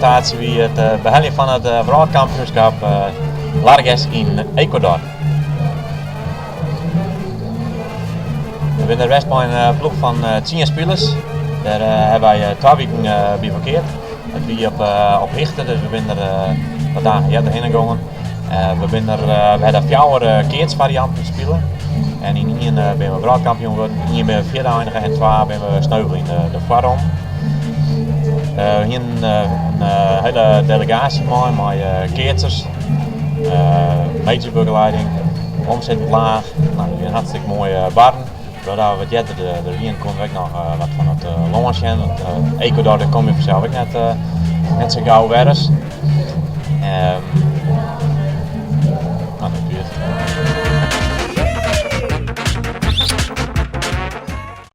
prestatie wie het behelling van het wereldkampioenschap Larges in Ecuador. We zijn de rest bij een ploeg van 10 spelers. Daar hebben wij 2 weken bij verkeerd. Het wie op richten, dus we zijn er wat dagen heen gegaan. We hebben 4 keertsvarianten spelen. En in 1 ben we wereldkampioen geworden, in 1 ben we vierde eindigen en 2 ben we sneuvelen in de voorronde. Hier een hele delegatie met keerters, meesterbegeleiding, omzettend laag, een hartstikke mooie barn. Doordat we wat jetter de wien kon ik nog wat van het launchen. Ecuador daar kom je vanzelf ook net zo gauw weg.